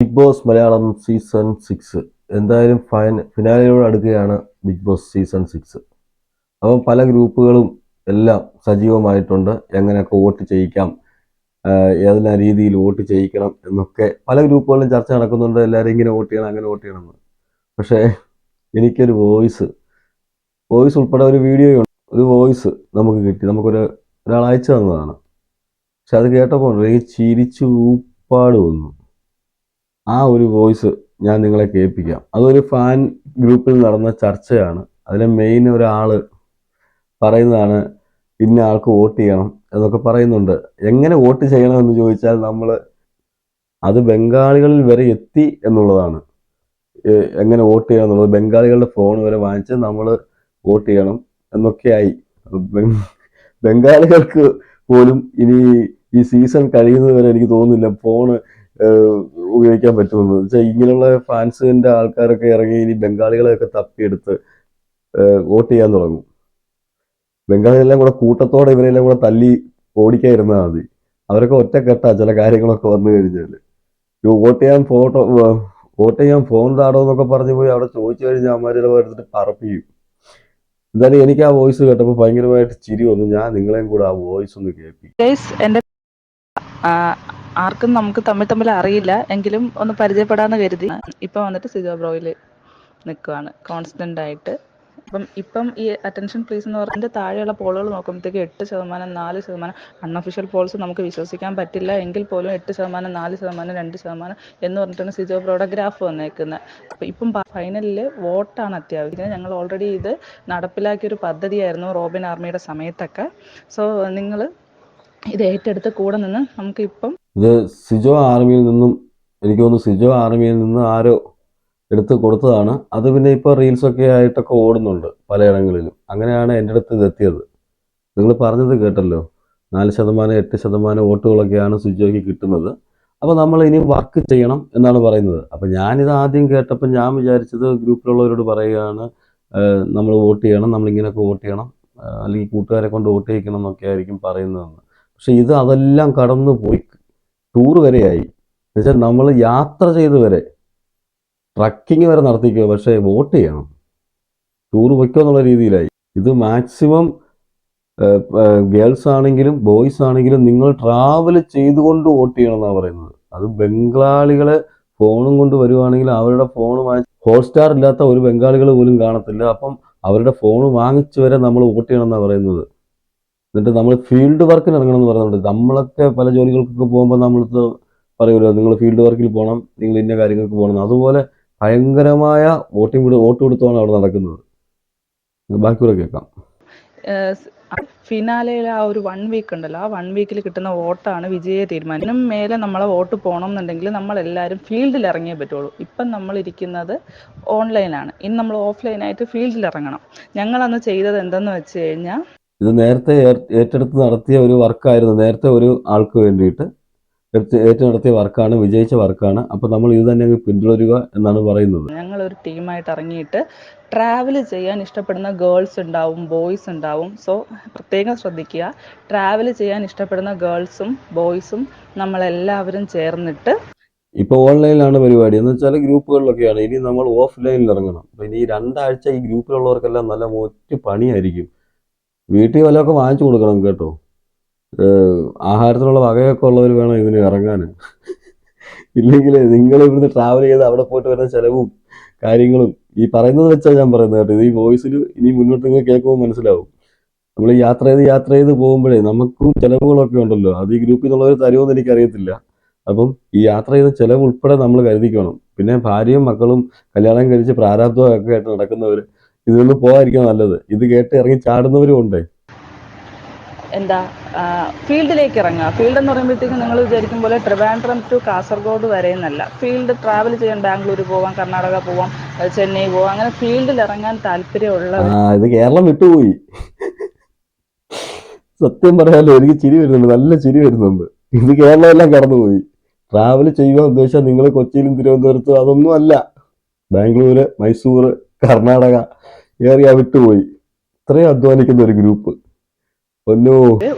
Big boss Malayalam season 6 എന്തായാലും ഫിനാലയോട് അടുക്കുകയാണ് big boss season 6. അപ്പം പല ഗ്രൂപ്പുകളും എല്ലാം സജീവമായിട്ടുണ്ട്. എങ്ങനെയൊക്കെ വോട്ട് ചെയ്യിക്കാം, ഏതെല്ലാം രീതിയിൽ വോട്ട് ചെയ്യിക്കണം എന്നൊക്കെ പല ഗ്രൂപ്പുകളിലും ചർച്ച നടക്കുന്നുണ്ട്. എല്ലാവരും ഇങ്ങനെ വോട്ട് ചെയ്യണം, അങ്ങനെ വോട്ട് ചെയ്യണമെന്ന്. പക്ഷേ എനിക്കൊരു വോയിസ് ഉൾപ്പെടെ ഒരു വീഡിയോ, ഒരു വോയിസ് നമുക്ക് കിട്ടി. ഒരാൾ അയച്ചു തന്നതാണ്. പക്ഷെ അത് കേട്ടപ്പോൾ എനിക്ക് ചിരിച്ചു ഊപ്പാട് വന്നു. ആ ഒരു വോയിസ് ഞാൻ നിങ്ങളെ കേൾപ്പിക്കാം. അതൊരു ഫാൻ ഗ്രൂപ്പിൽ നടന്ന ചർച്ചയാണ്. അതിലെ മെയിൻ ഒരാൾ പറയുന്നതാണ് ഇന്ന ആൾക്ക് വോട്ട് ചെയ്യണം എന്നൊക്കെ പറയുന്നുണ്ട്. എങ്ങനെ വോട്ട് ചെയ്യണമെന്ന് ചോദിച്ചാൽ അത് ബംഗാളികളിൽ വരെ എത്തി എന്നുള്ളതാണ്. എങ്ങനെ വോട്ട് ചെയ്യണം എന്നുള്ളത് ബംഗാളികളുടെ ഫോൺ വരെ വാങ്ങിച്ച് നമ്മൾ വോട്ട് ചെയ്യണം എന്നൊക്കെയായി. ബംഗാളികൾക്ക് പോലും ഇനി ഈ സീസൺ കഴിയുന്നത് വരെ എനിക്ക് തോന്നുന്നില്ല ഫോണ് ഉപയോഗിക്കാൻ പറ്റുമെന്ന് വെച്ചാൽ ഇങ്ങനെയുള്ള ഫാൻസിന്റെ ആൾക്കാരൊക്കെ ഇറങ്ങി ഇനി ബംഗാളികളെയൊക്കെ തപ്പിയെടുത്ത് വോട്ട് ചെയ്യാൻ തുടങ്ങും. ബംഗാളികളെല്ലാം കൂടെ കൂട്ടത്തോടെ ഇവരെല്ലാം കൂടെ തല്ലി ഓടിക്കാതിരുന്നാൽ മതി. അവരൊക്കെ ഒറ്റക്കെട്ടാ ചില കാര്യങ്ങളൊക്കെ വന്നു കഴിഞ്ഞാൽ. വോട്ട് ചെയ്യാൻ ഫോൺ താടോ എന്നൊക്കെ പറഞ്ഞു പോയി അവിടെ ചോദിച്ചു കഴിഞ്ഞാൽ അമ്മമാരുടെ എടുത്തിട്ട് പറപ്പിക്കും. എന്തായാലും എനിക്ക് ആ വോയിസ് കേട്ടപ്പോൾ ഭയങ്കരമായിട്ട് ചിരി വന്നു. ഞാൻ നിങ്ങളെയും കൂടെ ആ വോയിസ് ഒന്ന് കേൾപ്പിക്കും. ആർക്കും നമുക്ക് തമ്മിൽ അറിയില്ല, എങ്കിലും ഒന്ന് പരിചയപ്പെടാന്ന് കരുതി ഇപ്പം വന്നിട്ട് സിജോ ബ്രോയിൽ നിൽക്കുവാണ് കോൺസ്റ്റന്റ് ആയിട്ട്. ഇപ്പം ഈ അറ്റൻഷൻ പ്ലീസ് എന്ന് പറഞ്ഞിട്ട് താഴെയുള്ള പോളുകൾ നോക്കുമ്പോഴത്തേക്ക് 8%, 4%, അൺഒഫീഷ്യൽ പോൾസ് നമുക്ക് വിശ്വസിക്കാൻ പറ്റില്ല എങ്കിൽ പോലും 8%, 4%, 2% എന്ന് പറഞ്ഞിട്ടാണ് സിജോ ബ്രോയുടെ ഗ്രാഫ് വന്നേക്കുന്നത്. അപ്പം ഇപ്പം ഫൈനലിൽ വോട്ടാണ് അത്യാവശ്യം. ഞങ്ങൾ ഓൾറെഡി ഇത് നടപ്പിലാക്കിയൊരു പദ്ധതിയായിരുന്നു റോബിൻ ആർമിയുടെ സമയത്തൊക്കെ. സോ നിങ്ങൾ ഇത് ഏറ്റെടുത്ത് കൂടെ നിന്ന് നമുക്കിപ്പം ഇത് സിജോ ആർമിയിൽ നിന്നും എനിക്ക് തോന്നുന്നു സിജോ ആർമിയിൽ നിന്ന് ആരോ എടുത്ത് കൊടുത്തതാണ്. അത് പിന്നെ ഇപ്പോൾ റീൽസൊക്കെ ആയിട്ടൊക്കെ ഓടുന്നുണ്ട് പലയിടങ്ങളിലും. അങ്ങനെയാണ് എൻ്റെ അടുത്ത് ഇതെത്തിയത്. നിങ്ങൾ പറഞ്ഞത് കേട്ടല്ലോ, 4%, 8% വോട്ടുകളൊക്കെയാണ് സിജോയ്ക്ക് കിട്ടുന്നത്. അപ്പോൾ നമ്മൾ ഇനി വർക്ക് ചെയ്യണം എന്നാണ് പറയുന്നത്. അപ്പോൾ ഞാനിത് ആദ്യം കേട്ടപ്പോൾ ഞാൻ വിചാരിച്ചത് ഗ്രൂപ്പിലുള്ളവരോട് പറയുകയാണ് നമ്മൾ വോട്ട് ചെയ്യണം, നമ്മളിങ്ങനെയൊക്കെ വോട്ട് ചെയ്യണം, അല്ലെങ്കിൽ കൂട്ടുകാരെ കൊണ്ട് വോട്ട് ചെയ്യിക്കണം എന്നൊക്കെ ആയിരിക്കും പറയുന്നതെന്ന്. പക്ഷെ ഇത് അതെല്ലാം കടന്നു പോയി ടൂർ വരെയായി. എന്നുവെച്ചാൽ നമ്മൾ യാത്ര ചെയ്ത് വരെ ട്രക്കിങ് വരെ നടത്തിക്കുക, പക്ഷേ വോട്ട് ചെയ്യണം, ടൂർ വയ്ക്കുക എന്നുള്ള രീതിയിലായി. ഇത് മാക്സിമം ഗേൾസ് ആണെങ്കിലും ബോയ്സ് ആണെങ്കിലും നിങ്ങൾ ട്രാവൽ ചെയ്തുകൊണ്ട് വോട്ട് ചെയ്യണം എന്നാണ് പറയുന്നത്. അത് ബംഗാളികളെ ഫോണും കൊണ്ട് വരുവാണെങ്കിൽ അവരുടെ ഫോൺ ഹോട്ട്സ്റ്റാർ ഇല്ലാത്ത ഒരു ബംഗാളികൾ പോലും കാണത്തില്ല. അപ്പം അവരുടെ ഫോൺ വാങ്ങിച്ച് വരെ നമ്മൾ വോട്ട് ചെയ്യണം എന്നാണ് പറയുന്നത്. എന്നിട്ട് നമ്മൾ ഫീൽഡ് വർക്കിന് ഇറങ്ങണം എന്ന് പറയുന്നുണ്ട്. നമ്മളൊക്കെ പല ജോലികൾക്കൊക്കെ പോകുമ്പോൾ നമ്മൾക്ക് പറയുമല്ലോ, നിങ്ങൾ ഫീൽഡ് വർക്കിൽ പോകണം, നിങ്ങൾ ഇന്ന കാര്യങ്ങൾക്ക് പോകണം. അതുപോലെ ഭയങ്കരമായ വോട്ട് കൊടുത്താണ് അവിടെ നടക്കുന്നത്. ബാക്കിയൂടെ കേൾക്കാം. ഫിനാലയിലെ ആ ഒരു 1 വീക്ക് ഉണ്ടല്ലോ, ആ 1 വീക്കിൽ കിട്ടുന്ന വോട്ടാണ് വിജയെ തീരുമാനം. ഇതിനും മേലെ നമ്മളെ വോട്ട് പോകണം എന്നുണ്ടെങ്കിൽ നമ്മളെല്ലാവരും ഫീൽഡിൽ ഇറങ്ങിയേ പറ്റുള്ളൂ. ഇപ്പം നമ്മൾ ഇരിക്കുന്നത് ഓൺലൈനാണ്, ഇനി നമ്മൾ ഓഫ്ലൈനായിട്ട് ഫീൽഡിൽ ഇറങ്ങണം. ഞങ്ങളന്ന് ചെയ്തത് എന്തെന്ന് വെച്ച് കഴിഞ്ഞാൽ, ഇത് നേരത്തെ ഏറ്റെടുത്ത് നടത്തിയ ഒരു വർക്കായിരുന്നു. നേരത്തെ ഒരു ആൾക്ക് വേണ്ടിയിട്ട് നടത്തിയ വർക്കാണ്, വിജയിച്ച വർക്കാണ്. അപ്പോൾ നമ്മൾ ഇത് തന്നെ പിന്തുടരുക എന്നാണ് പറയുന്നത്. ഞങ്ങളൊരു ടീമായിട്ട് ഇറങ്ങിയിട്ട് ട്രാവൽ ചെയ്യാൻ ഇഷ്ടപ്പെടുന്ന ഗേൾസ് ഉണ്ടാവും, ബോയ്സ് ഉണ്ടാവും. സോ പ്രത്യേകം ശ്രദ്ധിക്കുക, ട്രാവൽ ചെയ്യാൻ ഇഷ്ടപ്പെടുന്ന ഗേൾസും ബോയ്സും നമ്മളെല്ലാവരും ചേർന്നിട്ട് ഇപ്പോൾ ഓൺലൈനിലാണ് പരിപാടി എന്ന് വെച്ചാൽ ഗ്രൂപ്പുകളിലൊക്കെയാണ്. ഇനി നമ്മൾ ഓഫ്ലൈനിൽ ഇറങ്ങണം. അപ്പോൾ ഇനി 2 ആഴ്ച ഈ ഗ്രൂപ്പിലുള്ളവർക്കെല്ലാം നല്ല ഒറ്റ പണിയായിരിക്കും. വീട്ടിൽ വല്ലതൊക്കെ വാങ്ങിച്ചു കൊടുക്കണം കേട്ടോ. ആഹാരത്തിനുള്ള വകയൊക്കെ ഉള്ളവർ വേണം ഇതിന് ഇറങ്ങാൻ. ഇല്ലെങ്കിൽ നിങ്ങൾ ഇവിടുന്ന് ട്രാവൽ ചെയ്ത് അവിടെ പോയിട്ട് വരുന്ന ചിലവും കാര്യങ്ങളും ഈ പറയുന്നത് വെച്ചാൽ ഞാൻ പറയുന്നത് കേട്ടോ. ഇത് ഈ വോയിസിൽ ഇനി മുന്നോട്ട് നിങ്ങൾ കേൾക്കുമ്പോൾ മനസ്സിലാവും. നമ്മൾ യാത്ര ചെയ്ത് പോകുമ്പോഴേ നമുക്കും ചിലവുകളൊക്കെ ഉണ്ടല്ലോ. അത് ഈ ഗ്രൂപ്പിൽ നിന്നുള്ളവർ തരുമെന്ന് എനിക്കറിയത്തില്ല. അപ്പം ഈ യാത്ര ചെയ്ത ചിലവ് ഉൾപ്പെടെ നമ്മൾ കരുതിക്കണം. പിന്നെ ഭാര്യയും മക്കളും കല്യാണം കഴിച്ച് പ്രാരാബ്ധമൊക്കെ ആയിട്ട് നടക്കുന്നവർ ഇതിലൊന്നും പോകാതിരിക്കാൻ നല്ലത്. ഇത് കേട്ട് ഇറങ്ങി ചാടുന്നവരും ഉണ്ടേ. ഫീൽഡിലേക്ക് ഇറങ്ങുക. ഫീൽഡ് എന്ന് പറയുമ്പോഴത്തേക്കും നിങ്ങൾ വിചാരിക്കും പോലെ ട്രിവാൻഡ്രം ടു കാസർഗോഡ് വരെ എന്നല്ല. ഫീൽഡ് ട്രാവൽ ചെയ്യാൻ ബാംഗ്ലൂർ പോവാം, കർണാടക പോവാം, ചെന്നൈ പോവാം. അങ്ങനെ ഫീൽഡിൽ ഇറങ്ങാൻ താല്പര്യമുള്ളവർ ഇത് കേരളം വിട്ടുപോയി. സത്യം പറയാലോ, എനിക്ക് ചിരി വരുന്നുണ്ട്, നല്ല ചിരി വരുന്നുണ്ട്. ഇത് കേരളം എല്ലാം കടന്നുപോയി. ട്രാവൽ ചെയ്യുക ഉദ്ദേശിച്ചാൽ നിങ്ങൾ കൊച്ചിയിലും തിരുവനന്തപുരത്തും അതൊന്നും അല്ല. ബാംഗ്ലൂര്, മൈസൂർ, കർണാടക ഏറിയ വിട്ടുപോയി. ഇത്രയും അധ്വാനിക്കുന്ന ഒരു ഗ്രൂപ്പ്.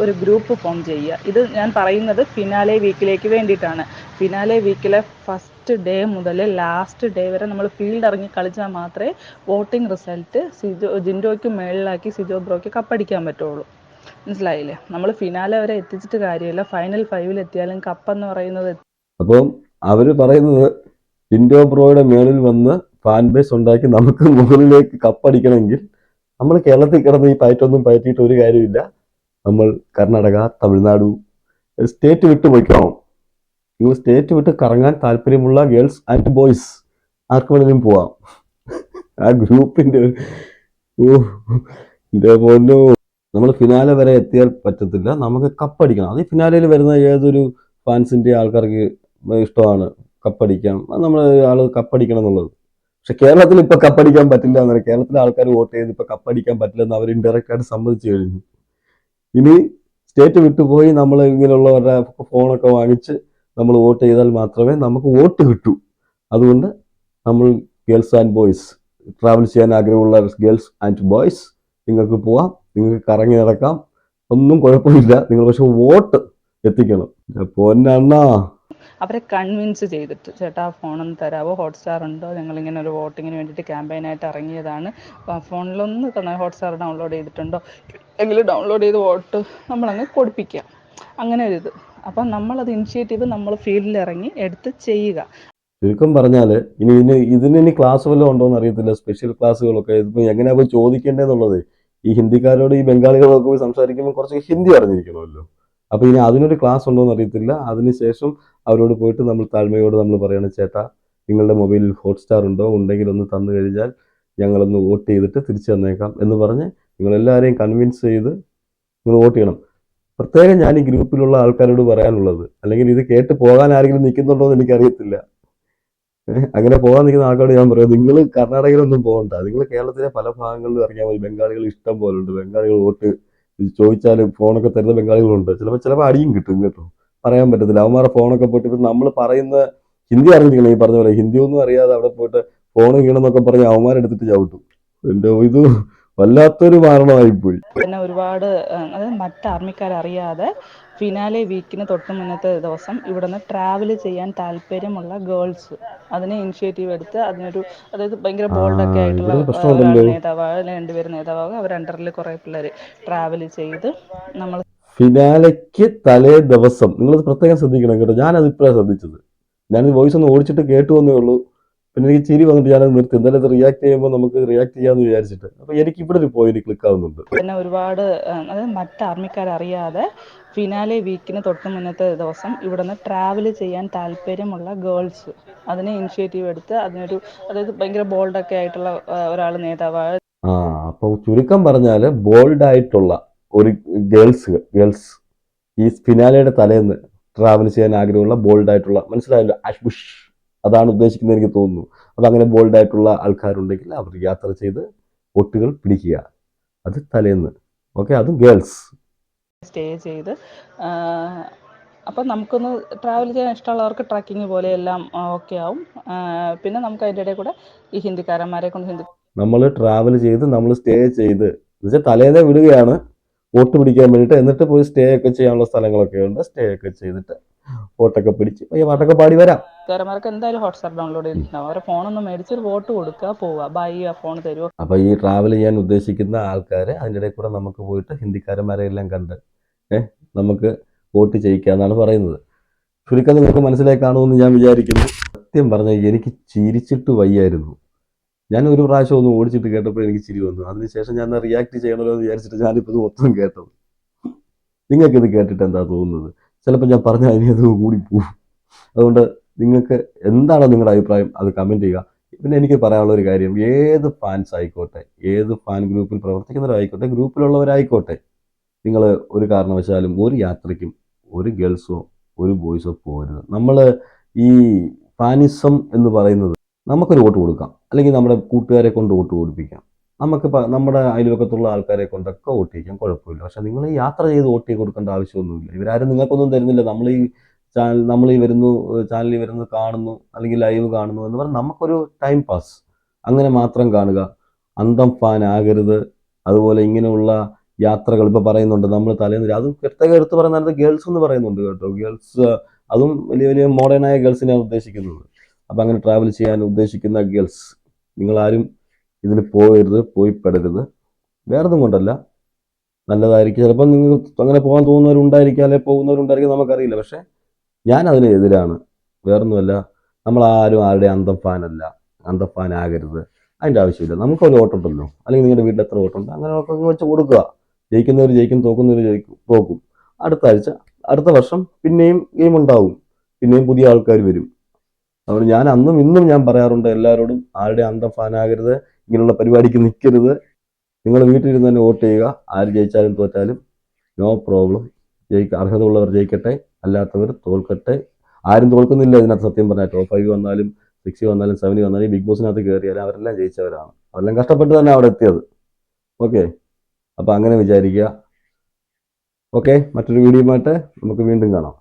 ഒരു ഗ്രൂപ്പ് ഫോം ചെയ്യുക. ഇത് ഞാൻ പറയുന്നത് ഫിനാലെ വീക്കിലേക്ക് വേണ്ടിയിട്ടാണ്. ഫിനാലെ വീക്കിലെ ഫസ്റ്റ് ഫസ്റ്റ് ഡേ മുതൽ ലാസ്റ്റ് ഡേ വരെ നമ്മൾ ഫീൽഡ് ഇറങ്ങി കളിച്ചാൽ മാത്രമേ വോട്ടിംഗ് റിസൾട്ട് ജിൻഡോയ്ക്ക് മേളിലാക്കി സിജോ ബ്രോയ്ക്ക് കപ്പടിക്കാൻ പറ്റുള്ളൂ. മനസ്സിലായില്ലേ? നമ്മൾ ഫിനാലെ വരെ എത്തിച്ചിട്ട് കാര്യമില്ല, ഫൈനൽ 5-ൽ എത്തിയാലും കപ്പെന്ന് പറയുന്നത്. അപ്പം അവര് പറയുന്നത് ജിൻഡോ ബ്രോയുടെ മേളിൽ വന്ന് ഫാൻ ബേസ് ഉണ്ടാക്കി നമുക്ക് മുകളിലേക്ക് കപ്പടിക്കണമെങ്കിൽ നമ്മൾ കേരളത്തിൽ കിടന്ന് ഈ പയറ്റൊന്നും പയറ്റിയിട്ട് ഒരു കാര്യമില്ല. നമ്മൾ കർണാടക, തമിഴ്നാട് സ്റ്റേറ്റ് വിട്ട് പോയിക്കണം. നിങ്ങൾ സ്റ്റേറ്റ് വിട്ട് കറങ്ങാൻ താല്പര്യമുള്ള ഗേൾസ് ആൻഡ് ബോയ്സ് ആർക്ക് വേണമെങ്കിലും പോവാം. ആ ഗ്രൂപ്പിന്റെ പൊന്നോ, നമ്മൾ ഫിനാലെ വരെ എത്തിയാൽ പറ്റത്തില്ല, നമുക്ക് കപ്പടിക്കണം. അത് ഈ ഫിനാലയിൽ വരുന്ന ഏതൊരു ഫാൻസിന്റെ ആൾക്കാർക്ക് ഇഷ്ടമാണ് കപ്പടിക്കാം, നമ്മൾ ആള് കപ്പടിക്കണം എന്നുള്ളത്. പക്ഷെ കേരളത്തിൽ ഇപ്പൊ കപ്പടിക്കാൻ പറ്റില്ല എന്നറിയാം. കേരളത്തിലെ ആൾക്കാർ വോട്ട് ചെയ്ത് ഇപ്പൊ കപ്പടിക്കാൻ പറ്റില്ല എന്ന് അവർ ഇൻഡയറക്റ്റ് ആയിട്ട് സമ്മതിച്ചു കഴിഞ്ഞു. ഇനി സ്റ്റേറ്റ് വിട്ടുപോയി നമ്മൾ ഇങ്ങനെയുള്ളവരുടെ ഫോണൊക്കെ വാങ്ങിച്ച് നമ്മൾ വോട്ട് ചെയ്താൽ മാത്രമേ നമുക്ക് വോട്ട് കിട്ടൂ. അതുകൊണ്ട് നമ്മൾ ഗേൾസ് ആൻഡ് ബോയ്സ്, ട്രാവൽ ചെയ്യാൻ ആഗ്രഹമുള്ള ഗേൾസ് ആൻഡ് ബോയ്സ്, നിങ്ങൾക്ക് പോവാം, നിങ്ങൾക്ക് കറങ്ങി നടക്കാം, ഒന്നും കുഴപ്പമില്ല. നിങ്ങൾ പക്ഷെ വോട്ട് എത്തിക്കണം. പൊന്നണ്ണാ, അവരെ കൺവിൻസ് ചെയ്തിട്ട്, ചേട്ടാ ഫോണൊന്ന് തരാമോ, ഹോട്ട്സ്റ്റാർ ഉണ്ടോ, ഞങ്ങളിങ്ങനെ ഒരു വോട്ടിങ്ങിന് വേണ്ടിയിട്ട് ക്യാമ്പയിനായിട്ട് ഇറങ്ങിയതാണ്, ഫോണിലൊന്ന് തന്നെ ഹോട്ട്സ്റ്റാർ ഡൗൺലോഡ് ചെയ്തിട്ടുണ്ടോ എങ്കിലും ഡൗൺലോഡ് ചെയ്ത് വോട്ട് നമ്മളങ്ങ് കൊടുപ്പിക്കുക. അങ്ങനെ ഒരു ഇത്. അപ്പം നമ്മളത് ഇനിഷ്യേറ്റീവ് നമ്മൾ ഫീൽഡിൽ ഇറങ്ങി എടുത്ത് ചെയ്യുക. ചുരുക്കം പറഞ്ഞാൽ ഇതിന് ക്ലാസ് വല്ലതും ഉണ്ടോ എന്ന് അറിയത്തില്ല. സ്പെഷ്യൽ ക്ലാസ്സുകളൊക്കെ ഇതിപ്പോൾ എങ്ങനെയാ പോയി ചോദിക്കേണ്ടതെന്നുള്ളത് ഈ ഹിന്ദിക്കാരോട് ഈ ബംഗാളികളൊക്കെ പോയി സംസാരിക്കുമ്പോൾ കുറച്ച് ഹിന്ദി അറിഞ്ഞിരിക്കണമല്ലോ. അപ്പോൾ ഇനി അതിനൊരു ക്ലാസ് ഉണ്ടോ എന്ന് അറിയത്തില്ല. അതിനുശേഷം അവരോട് പോയിട്ട് നമ്മൾ താഴ്മയോട് നമ്മൾ പറയണം, ചേട്ടാ നിങ്ങളുടെ മൊബൈലിൽ ഹോട്ട്സ്റ്റാർ ഉണ്ടോ, ഉണ്ടെങ്കിൽ ഒന്ന് തന്നു കഴിഞ്ഞാൽ ഞങ്ങളൊന്ന് വോട്ട് ചെയ്തിട്ട് തിരിച്ചു തന്നേക്കാം എന്ന് പറഞ്ഞ് നിങ്ങളെല്ലാവരെയും കൺവിൻസ് ചെയ്ത് നിങ്ങൾ വോട്ട് ചെയ്യണം. പ്രത്യേകം ഞാൻ ഈ ഗ്രൂപ്പിലുള്ള ആൾക്കാരോട് പറയാനുള്ളത്, അല്ലെങ്കിൽ ഇത് കേട്ട് പോകാൻ ആരെങ്കിലും നിൽക്കുന്നുണ്ടോ എന്ന് എനിക്കറിയത്തില്ല. അങ്ങനെ പോകാൻ നിൽക്കുന്ന ആൾക്കാരോട് ഞാൻ പറയാം, നിങ്ങൾ കർണാടകയിലൊന്നും പോകണ്ട, നിങ്ങൾ കേരളത്തിലെ പല ഭാഗങ്ങളിലും ഇറങ്ങിയാൽ മതി. ബംഗാളികൾ ഇഷ്ടം പോലെ ഉണ്ട്. ബംഗാളികൾ വോട്ട് ചോദിച്ചാലും ഫോണൊക്കെ തരുന്ന ബംഗാളികളുണ്ട്. ചിലപ്പോൾ അടിയും കിട്ടും കേട്ടോ, പറയാൻ പറ്റത്തില്ല. അവന്മാരുടെ ഫോണൊക്കെ പോയിട്ട് ഇപ്പം നമ്മൾ പറയുന്ന ഹിന്ദി അറിഞ്ഞിരിക്കണം. ഈ പറഞ്ഞ പോലെ ഹിന്ദി ഒന്നും അറിയാതെ അവിടെ പോയിട്ട് ഫോൺ വീണമെന്നൊക്കെ പറഞ്ഞ് അവന്മാരെടുത്തിട്ട് ചവിട്ടും. എൻ്റെ ഇത് വല്ലാത്തൊരു മാരണമായിപ്പോയി. പിന്നെ ഒരുപാട് അതായത് മറ്റ് ആർമിക്കാരറിയാതെ ഫിനാലെ വീക്കിന് തൊട്ട് മുന്നത്തെ ദിവസം ഇവിടുന്ന് ട്രാവൽ ചെയ്യാൻ താല്പര്യമുള്ള ഗേൾസ് അതിനെ ഇനിഷ്യേറ്റീവ് എടുത്ത് അതിനൊരു, അതായത് ഭയങ്കര ബോൾഡൊക്കെ ആയിട്ടുള്ള ഒരാൾ നേതാവാകുക, രണ്ടുപേര് നേതാവാകുക, അവർ അണ്ടറിൽ കുറേ പിള്ളേർ ട്രാവൽ ചെയ്ത് നമ്മൾ ഫിനാലയ്ക്ക് തലേ ദിവസം നിങ്ങളത് പ്രത്യേകം ശ്രദ്ധിക്കണം കേട്ടോ. ഞാനത് ഇപ്പോഴാണ് ശ്രദ്ധിച്ചത്. ഞാനിത് വോയിസ് ഒന്ന് ഓടിച്ചിട്ട് കേട്ടു വന്നേ ഉള്ളൂ. പിന്നെ എനിക്ക് ചിരി വന്നിട്ട് ഞാനത് നിർത്തി. എന്തായാലും ഇത് റിയാക്ട് ചെയ്യുമ്പോൾ നമുക്ക് റിയാക്ട് ചെയ്യാമെന്ന് വിചാരിച്ചിട്ട്. അപ്പോൾ എനിക്ക് ഇവിടെ ഒരു പോയിന്റ് ക്ലിക്ക് ആവുന്നുണ്ട്. പിന്നെ ഒരുപാട് അതായത് മറ്റ് ആർമിക്കാരറിയാതെ ഫിനാലെ വീക്കിന് തൊട്ട് മുന്നത്തെ ദിവസം ഇവിടുന്ന് ട്രാവൽ ചെയ്യാൻ താല്പര്യമുള്ള ഗേൾസ് അതിനെ ഇനിഷ്യേറ്റീവ് എടുത്ത് അതിനൊരു, അതായത് ഭയങ്കര ബോൾഡൊക്കെ ആയിട്ടുള്ള ഒരാൾ നേതാവാകുക. അപ്പോൾ ചുരുക്കം പറഞ്ഞാൽ ബോൾഡായിട്ടുള്ള ഒരു ഗേൾസ് ഈ ഫിനാലയുടെ തലേന്ന് ട്രാവൽ ചെയ്യാൻ ആഗ്രഹമുള്ള ബോൾഡായിട്ടുള്ള, മനസ്സിലായല്ലോ, ആഷ്ബുഷ് അതാണ് ഉദ്ദേശിക്കുന്നത് എനിക്ക് തോന്നുന്നു. അപ്പം അങ്ങനെ ബോൾഡായിട്ടുള്ള ആൾക്കാരുണ്ടെങ്കിൽ അവർ യാത്ര ചെയ്ത് വോട്ടുകൾ പിടിക്കുക. അത് തലേന്ന്. ഓക്കെ, അതും ഗേൾസ് സ്റ്റേ ചെയ്ത് അപ്പം നമുക്കൊന്ന് ട്രാവൽ ചെയ്യാൻ ഇഷ്ടമുള്ളവർക്ക് ട്രക്കിങ് പോലെ എല്ലാം ഓക്കെ ആവും. പിന്നെ നമുക്ക് അതിൻ്റെ ഇടയിൽ കൂടെ ഈ ഹിന്ദിക്കാരന്മാരെ കൊണ്ട് നമ്മൾ ട്രാവൽ ചെയ്ത് നമ്മൾ സ്റ്റേ ചെയ്ത് എന്നുവെച്ചാൽ തലേന്നേ വിടുകയാണ് വോട്ട് പിടിക്കാൻ വേണ്ടിയിട്ട്. എന്നിട്ട് പോയി സ്റ്റേ ഒക്കെ ചെയ്യാനുള്ള സ്ഥലങ്ങളൊക്കെ ഉണ്ട്. സ്റ്റേ ഒക്കെ ചെയ്തിട്ട് വോട്ടൊക്കെ പിടിച്ച് പാട്ടൊക്കെ പാടി വരാം. ഹിന്ദിക്കാരന്മാർക്ക് എന്തായാലും ഹോട്ട്സ്റ്റാർ ഡൗൺലോഡ് ചെയ്തിട്ടുണ്ടാവും. അവരെ ഫോണൊന്നും മേടിച്ച് വോട്ട് കൊടുക്കുക, പോവുക, ബൈ ആ ഫോൺ തരുമോ. അപ്പോൾ ഈ ട്രാവൽ ചെയ്യാൻ ഉദ്ദേശിക്കുന്ന ആൾക്കാർ അതിൻ്റെ ഇടയിൽ കൂടെ നമുക്ക് പോയിട്ട് ഹിന്ദിക്കാരന്മാരെ എല്ലാം കണ്ട് നമുക്ക് വോട്ട് ചെയ്യിക്കാന്നാണ് പറയുന്നത്. ചുരുക്കം നിങ്ങൾക്ക് മനസ്സിലായി കാണുമെന്ന് ഞാൻ വിചാരിക്കുന്നു. സത്യം പറഞ്ഞാൽ എനിക്ക് ചിരിച്ചിട്ട് വയ്യായിരുന്നു. ഞാൻ ഒരു പ്രാവശ്യം ഒന്ന് ഓടിച്ചിട്ട് കേട്ടപ്പോൾ എനിക്ക് ചിരി വന്നു. അതിനുശേഷം ഞാൻ റിയാക്ട് ചെയ്യണമല്ലോ എന്ന് വിചാരിച്ചിട്ട് ഞാനിപ്പോൾ ഇത് മൊത്തം കേട്ടത്. നിങ്ങൾക്കിത് കേട്ടിട്ട് എന്താ തോന്നുന്നത്? ചിലപ്പോൾ ഞാൻ പറഞ്ഞാൽ ഇനി അത് കൂടി പോകും. അതുകൊണ്ട് നിങ്ങൾക്ക് എന്താണോ നിങ്ങളുടെ അഭിപ്രായം അത് കമൻറ്റ് ചെയ്യുക. പിന്നെ എനിക്ക് പറയാനുള്ള ഒരു കാര്യം, ഏത് ഫാൻസ് ആയിക്കോട്ടെ, ഏത് ഫാൻ ഗ്രൂപ്പിൽ പ്രവർത്തിക്കുന്നവരായിക്കോട്ടെ, ഗ്രൂപ്പിലുള്ളവരായിക്കോട്ടെ, നിങ്ങൾ ഒരു കാരണവശാലും ഒരു യാത്രയ്ക്കും ഒരു ഗേൾസോ ഒരു ബോയ്സോ പോകരുത്. നമ്മൾ ഈ ഫാനിസം എന്ന് പറയുന്നത്, നമുക്കൊരു വോട്ട് കൊടുക്കാം, അല്ലെങ്കിൽ നമ്മുടെ കൂട്ടുകാരെ കൊണ്ട് വോട്ട് കൊടുപ്പിക്കാം, നമുക്ക് നമ്മുടെ അയൽവക്കത്തുള്ള ആൾക്കാരെ കൊണ്ടൊക്കെ വോട്ട് ചെയ്യിക്കാം, കുഴപ്പമില്ല. പക്ഷെ നിങ്ങൾ ഈ യാത്ര ചെയ്ത് വോട്ട് ചെയ്ത് കൊടുക്കേണ്ട ആവശ്യമൊന്നുമില്ല. ഇവരാരും നിങ്ങൾക്കൊന്നും തരുന്നില്ല. ചാനലിൽ വരുന്നു കാണുന്നു, അല്ലെങ്കിൽ ലൈവ് കാണുന്നു എന്ന് പറഞ്ഞാൽ നമുക്കൊരു ടൈം പാസ്, അങ്ങനെ മാത്രം കാണുക. അന്തം ഫാൻ ആകരുത്. അതുപോലെ ഇങ്ങനെയുള്ള യാത്രകൾ ഇപ്പോൾ പറയുന്നുണ്ട്, നമ്മൾ തലേന്ന് അതും പ്രത്യേകം എടുത്ത് പറയുന്നത് ഗേൾസ് എന്ന് പറയുന്നുണ്ട് കേട്ടോ. ഗേൾസ് അതും വലിയ വലിയ മോഡേണായ ഗേൾസിനെയാണ് ഉദ്ദേശിക്കുന്നത്. അപ്പം അങ്ങനെ ട്രാവൽ ചെയ്യാൻ ഉദ്ദേശിക്കുന്ന ഗേൾസ്, നിങ്ങളാരും ഇതിൽ പോകരുത്, പോയി പെടരുത്. വേറൊന്നും കൊണ്ടല്ല, നല്ലതായിരിക്കും. ചിലപ്പോൾ നിങ്ങൾ അങ്ങനെ പോകാൻ തോന്നുന്നവരുണ്ടായിരിക്കും, അല്ലെങ്കിൽ പോകുന്നവരുണ്ടായിരിക്കും, നമുക്കറിയില്ല. പക്ഷേ ഞാൻ അതിന് എതിരാണ്. വേറൊന്നുമല്ല, നമ്മളാരും ആരുടെ അന്തഫാനാകരുത്. അതിൻ്റെ ആവശ്യമില്ല. നമുക്കൊരു വോട്ടുണ്ടല്ലോ, അല്ലെങ്കിൽ നിങ്ങളുടെ വീട്ടിൽ എത്ര വോട്ടുണ്ട്, അങ്ങനെ ഒക്കെ വെച്ച് കൊടുക്കുക. ജയിക്കുന്നവർ ജയിക്കും, തോക്കുന്നവർ തോക്കും. അടുത്ത വർഷം പിന്നെയും ഗെയിം ഉണ്ടാവും, പിന്നെയും പുതിയ ആൾക്കാർ വരും. അതുകൊണ്ട് ഞാൻ അന്നും ഇന്നും ഞാൻ പറയാറുണ്ട് എല്ലാവരോടും, ആരുടെ അന്തഫാനാകരുത്, ഇങ്ങനെയുള്ള പരിപാടിക്ക് നിൽക്കരുത്. നിങ്ങൾ വീട്ടിലിരുന്ന് തന്നെ വോട്ട് ചെയ്യുക. ആര് ജയിച്ചാലും തോറ്റാലും നോ പ്രോബ്ലം. അർഹതയുള്ളവർ ജയിക്കട്ടെ, അല്ലാത്തവർ തോൽക്കട്ടെ. ആരും തോൽക്കുന്നില്ല ഇതിനകത്ത്. സത്യം പറഞ്ഞാൽ ടോപ്പ് 5 വന്നാലും 6 വന്നാലും 7 വന്നാലും ഈ ബിഗ് ബോസിനകത്ത് കയറിയാലും അവരെല്ലാം ജയിച്ചവരാണ്. അവരെല്ലാം കഷ്ടപ്പെട്ട് തന്നെ അവിടെ എത്തിയത്. ഓക്കെ, അപ്പം അങ്ങനെ വിചാരിക്കുക. ഓക്കെ, മറ്റൊരു വീഡിയോയുമായിട്ട് നമുക്ക് വീണ്ടും കാണാം.